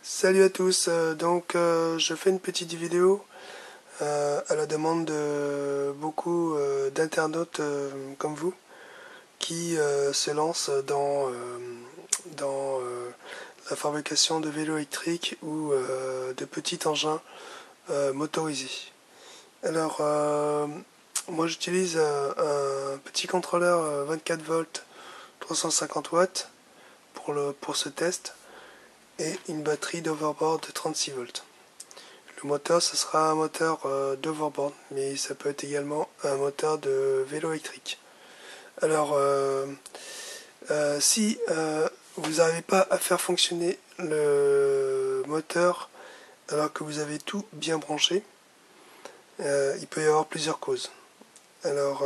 Salut à tous, je fais une petite vidéo à la demande de beaucoup d'internautes comme vous qui se lancent dans la fabrication de vélos électriques ou de petits engins motorisés. Alors, moi j'utilise un petit contrôleur 24 volts 350 watts pour ce test et une batterie d'overboard de 36 volts. Le moteur, ce sera un moteur d'overboard, mais ça peut être également un moteur de vélo électrique. Alors, si vous n'arrivez pas à faire fonctionner le moteur alors que vous avez tout bien branché, il peut y avoir plusieurs causes. Alors,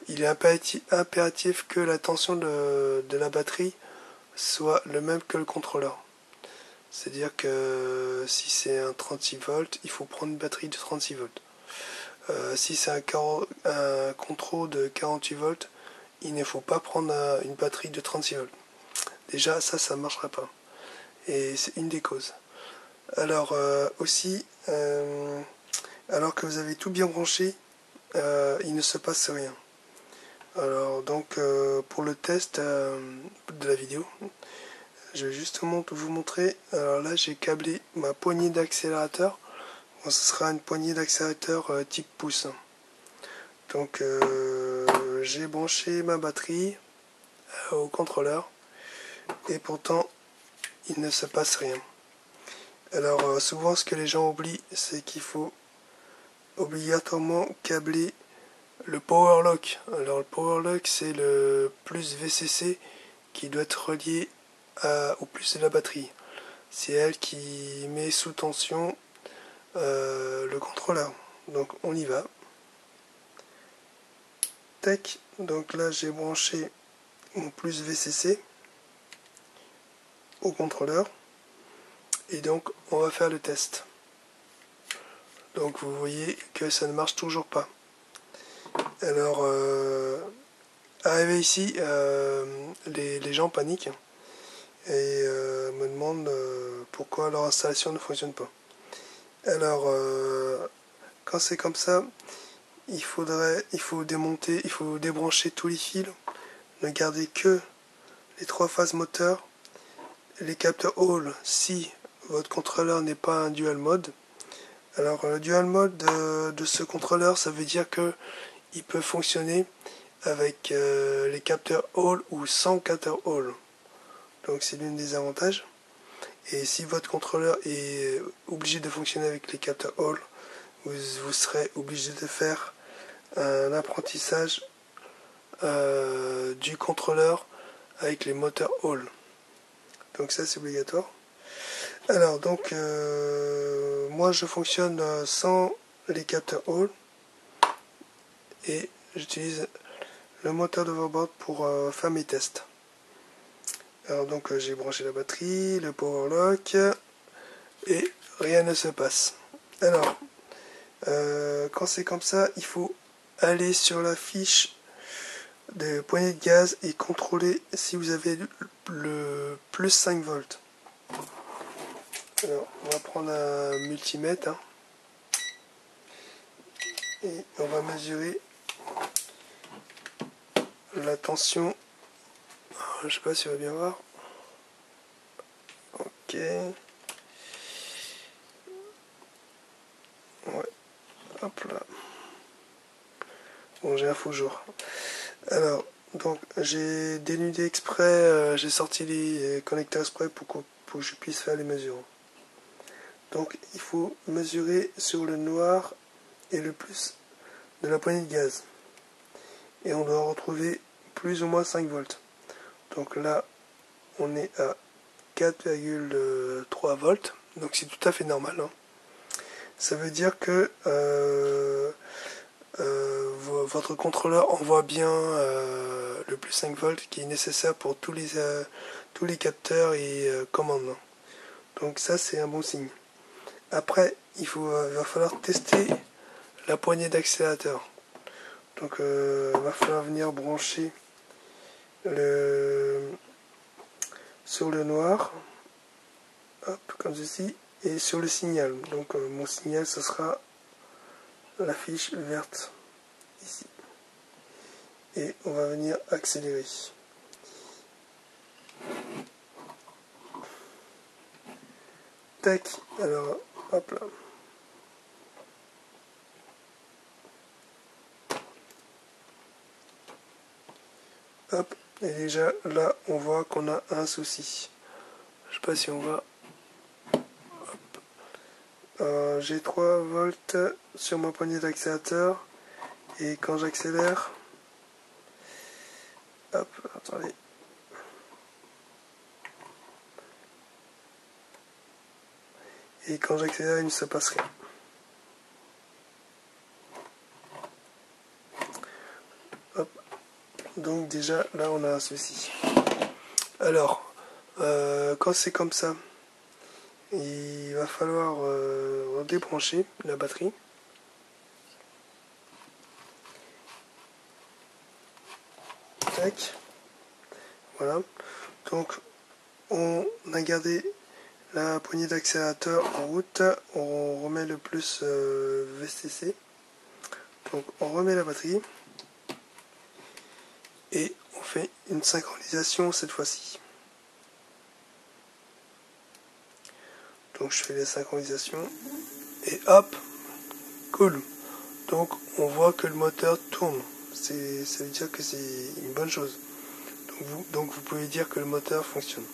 il est impératif que la tension de la batterie soit le même que le contrôleur. C'est-à-dire que si c'est un 36 volts, il faut prendre une batterie de 36 volts. Si c'est un contrôle de 48 volts, il ne faut pas prendre une batterie de 36 volts. Déjà, ça ne marchera pas. Et c'est une des causes. Alors, aussi, alors que vous avez tout bien branché, il ne se passe rien. Alors, donc, pour le test de la vidéo, je vais justement vous montrer. Alors là, j'ai câblé ma poignée d'accélérateur. Bon, ce sera une poignée d'accélérateur type pouce. Donc j'ai branché ma batterie au contrôleur et pourtant il ne se passe rien. Alors souvent ce que les gens oublient, c'est qu'il faut obligatoirement câbler le power lock. Alors le power lock, c'est le plus VCC qui doit être relié au plus de la batterie. C'est elle qui met sous tension le contrôleur. Donc on y va. Tac. Donc là j'ai branché mon plus VCC au contrôleur. Et donc on va faire le test. Donc vous voyez que ça ne marche toujours pas. Alors arrivé ici, les gens paniquent et me demandent pourquoi leur installation ne fonctionne pas. Alors quand c'est comme ça, il faut démonter, il faut débrancher tous les fils, ne garder que les 3 phases moteurs, les capteurs Hall si votre contrôleur n'est pas un dual mode. Alors le dual mode de ce contrôleur, ça veut dire que il peut fonctionner avec les capteurs Hall ou sans capteur Hall. Donc c'est l'un des avantages. Et si votre contrôleur est obligé de fonctionner avec les capteurs Hall, vous serez obligé de faire un apprentissage du contrôleur avec les moteurs Hall. Donc ça c'est obligatoire. Alors donc moi je fonctionne sans les capteurs Hall et j'utilise le moteur d'overboard pour faire mes tests. Alors donc j'ai branché la batterie, le power lock et rien ne se passe. Alors quand c'est comme ça, il faut aller sur la fiche de poignée de gaz et contrôler si vous avez le plus 5 volts. Alors on va prendre un multimètre et on va mesurer la tension. Je sais pas si on va bien voir. Ok. Ouais. Hop là. Bon, j'ai un faux jour. Alors, donc j'ai dénudé exprès, j'ai sorti les connecteurs exprès pour que je puisse faire les mesures. Donc il faut mesurer sur le noir et le plus de la poignée de gaz. Et on doit retrouver plus ou moins 5 volts. Donc là, on est à 4,3 volts. Donc c'est tout à fait normal. Ça veut dire que votre contrôleur envoie bien le plus 5 volts qui est nécessaire pour tous les capteurs et commandes. Donc ça c'est un bon signe. Après il va falloir tester la poignée d'accélérateur. Donc il va falloir venir brancher sur le noir hop, comme ceci, et sur le signal. Donc mon signal, ce sera la fiche verte ici. Et on va venir accélérer. Tac, alors hop là. Hop, et déjà là on voit qu'on a un souci. Je sais pas si on voit. J'ai 3 volts sur ma poignée d'accélérateur et quand j'accélère, hop, attendez. Et quand j'accélère, il ne se passe rien. Hop. Donc déjà là on a un souci. Alors, quand c'est comme ça, il va falloir débrancher la batterie. Tac. Voilà. Donc on a gardé la poignée d'accélérateur en route. On remet le plus VCC. Donc on remet la batterie. Et on fait une synchronisation cette fois-ci. Donc je fais les synchronisations. Et hop, cool. Donc on voit que le moteur tourne. Ça veut dire que c'est une bonne chose. Donc vous pouvez dire que le moteur fonctionne.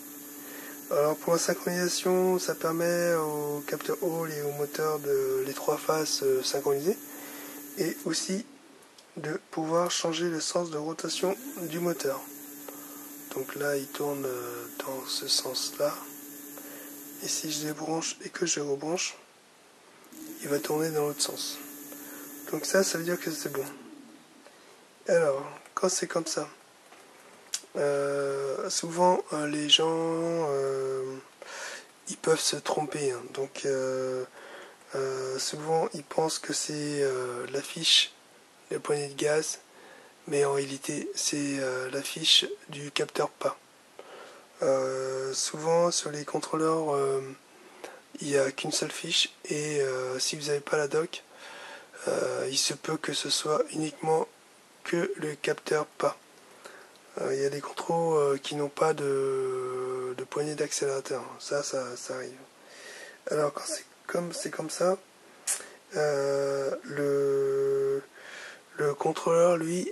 Alors pour la synchronisation, ça permet au capteur Hall et au moteur de les 3 phases synchronisées. Et aussi de pouvoir changer le sens de rotation du moteur. Donc là il tourne dans ce sens là. Et si je débranche et que je rebranche, il va tourner dans l'autre sens. Donc ça veut dire que c'est bon. Alors, quand c'est comme ça, souvent les gens ils peuvent se tromper. Hein. Donc souvent ils pensent que c'est la fiche des poignées de gaz, mais en réalité c'est la fiche du capteur pas. Souvent sur les contrôleurs il n'y a qu'une seule fiche et si vous n'avez pas la doc, il se peut que ce soit uniquement que le capteur pas. Il y a des contrôles qui n'ont pas de poignée d'accélérateur. Ça arrive. Alors quand c'est comme ça, le contrôleur lui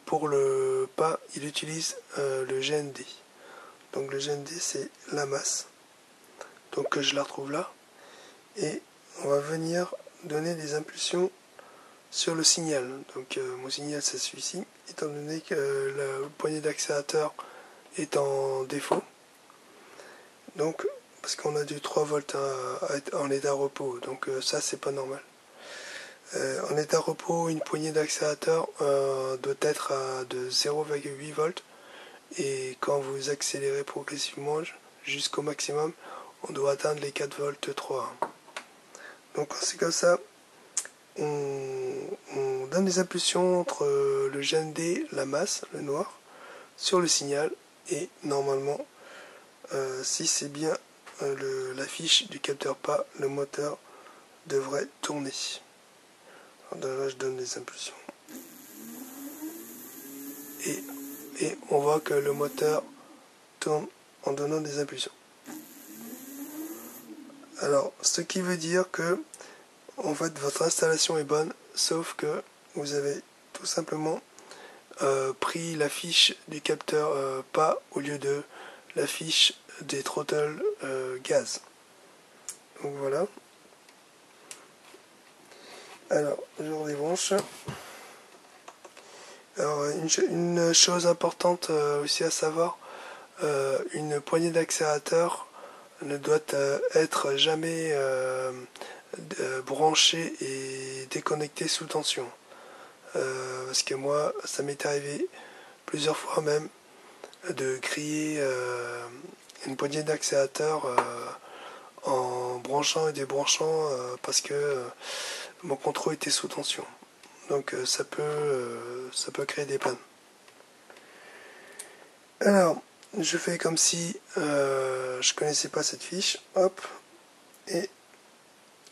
pour le pas il utilise le GND. Donc le GND c'est la masse. Donc je la retrouve là. Et on va venir donner des impulsions sur le signal. Donc mon signal c'est celui-ci, étant donné que la poignée d'accélérateur est en défaut. Donc parce qu'on a du 3 volts en état repos, donc ça c'est pas normal. En état repos, une poignée d'accélérateur doit être de 0,8 volts et quand vous accélérez progressivement jusqu'au maximum, on doit atteindre les 4 volts 3. Donc quand c'est comme ça, on donne des impulsions entre le GND, la masse, le noir, sur le signal et normalement, si c'est bien la fiche du capteur pas, le moteur devrait tourner. Alors là, je donne des impulsions. Et on voit que le moteur tourne en donnant des impulsions. Alors, ce qui veut dire que en fait votre installation est bonne, sauf que vous avez tout simplement pris la fiche du capteur pas au lieu de la fiche des throttles gaz. Donc voilà. Alors, je redébranche. Alors, une chose importante aussi à savoir, une poignée d'accélérateur ne doit être jamais branchée et déconnectée sous tension. Parce que moi, ça m'est arrivé plusieurs fois même de griller une poignée d'accélérateur en branchant et débranchant parce que mon contrôle était sous tension. Donc ça peut créer des pannes. Alors, je fais comme si je connaissais pas cette fiche, hop, et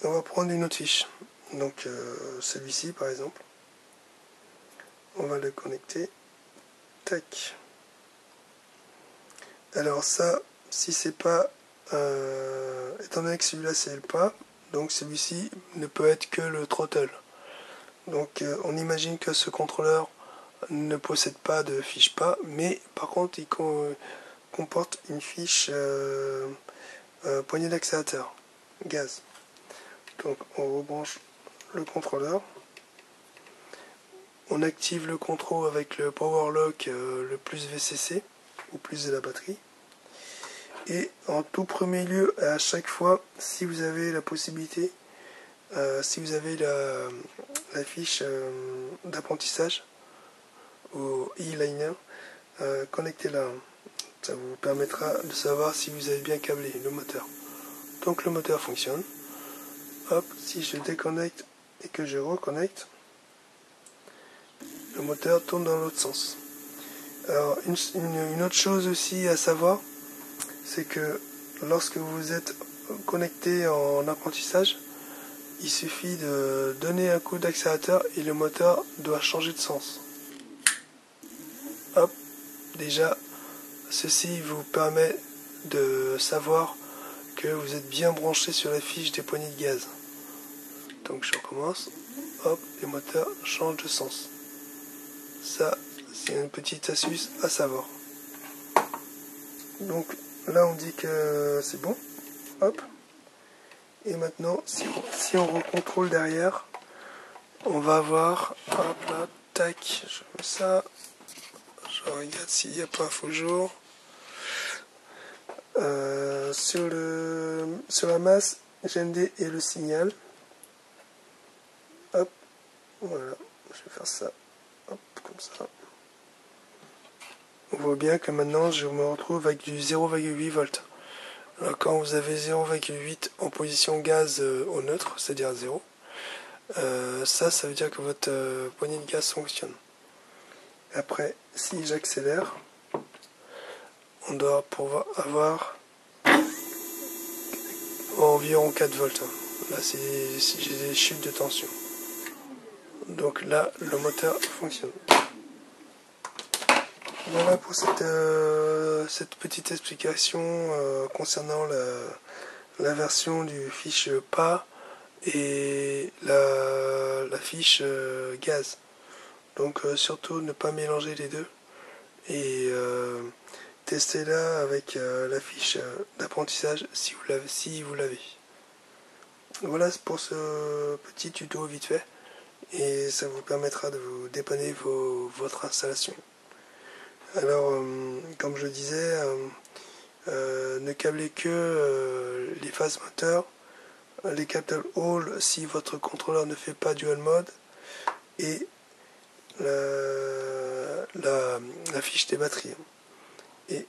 on va prendre une autre fiche. Donc celui-ci par exemple, on va le connecter, tac. Alors ça, si c'est pas, étant donné que celui-là c'est le pas, donc celui-ci ne peut être que le throttle. Donc on imagine que ce contrôleur ne possède pas de fiche pas, mais par contre il comporte une fiche poignée d'accélérateur, gaz. Donc on rebranche le contrôleur, on active le contrôle avec le power lock, le plus VCC, ou plus de la batterie. Et en tout premier lieu, à chaque fois, si vous avez la possibilité, si vous avez la fiche d'apprentissage au e-liner, connectez-la. Ça vous permettra de savoir si vous avez bien câblé le moteur. Donc le moteur fonctionne. Hop, si je déconnecte et que je reconnecte, le moteur tourne dans l'autre sens. Alors une autre chose aussi à savoir, c'est que lorsque vous êtes connecté en apprentissage, il suffit de donner un coup d'accélérateur et le moteur doit changer de sens. Hop, déjà, ceci vous permet de savoir que vous êtes bien branché sur la fiche des poignées de gaz. Donc je recommence, hop, le moteur change de sens. Ça, c'est une petite astuce à savoir. Donc là on dit que c'est bon, hop. Et maintenant, si on recontrôle derrière, on va avoir, hop là, tac, je mets ça, je regarde s'il n'y a pas un faux jour. Sur la masse, GND et le signal. Hop, voilà, je vais faire ça, hop, comme ça. On voit bien que maintenant je me retrouve avec du 0,8 volts. Alors quand vous avez 0,8 en position gaz au neutre, c'est-à-dire 0, ça veut dire que votre poignée de gaz fonctionne. Après, si j'accélère, on doit pouvoir avoir environ 4 volts. Là, j'ai des chutes de tension. Donc là, le moteur fonctionne. Voilà pour cette petite explication concernant la version du fiche pas et la fiche gaz. Donc surtout ne pas mélanger les deux et testez-la avec la fiche d'apprentissage si vous l'avez. Voilà pour ce petit tuto vite fait et ça vous permettra de vous dépanner votre installation. Alors, comme je disais, ne câblez que les phases moteurs, les capteurs Hall si votre contrôleur ne fait pas dual mode, et la fiche des batteries. Et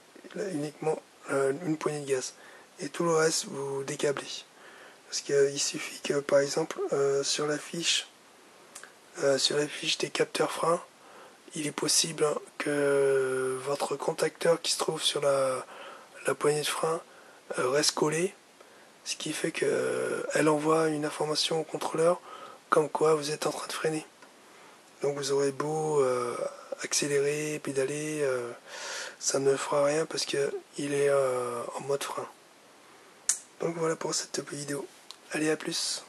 uniquement une poignée de gaz. Et tout le reste, vous décablez. Parce qu'il suffit que, par exemple, sur la fiche des capteurs freins, il est possible que votre contacteur qui se trouve sur la poignée de frein reste collé, ce qui fait qu'elle envoie une information au contrôleur comme quoi vous êtes en train de freiner. Donc vous aurez beau accélérer, pédaler, ça ne fera rien parce qu'il est en mode frein. Donc voilà pour cette vidéo. Allez, à plus.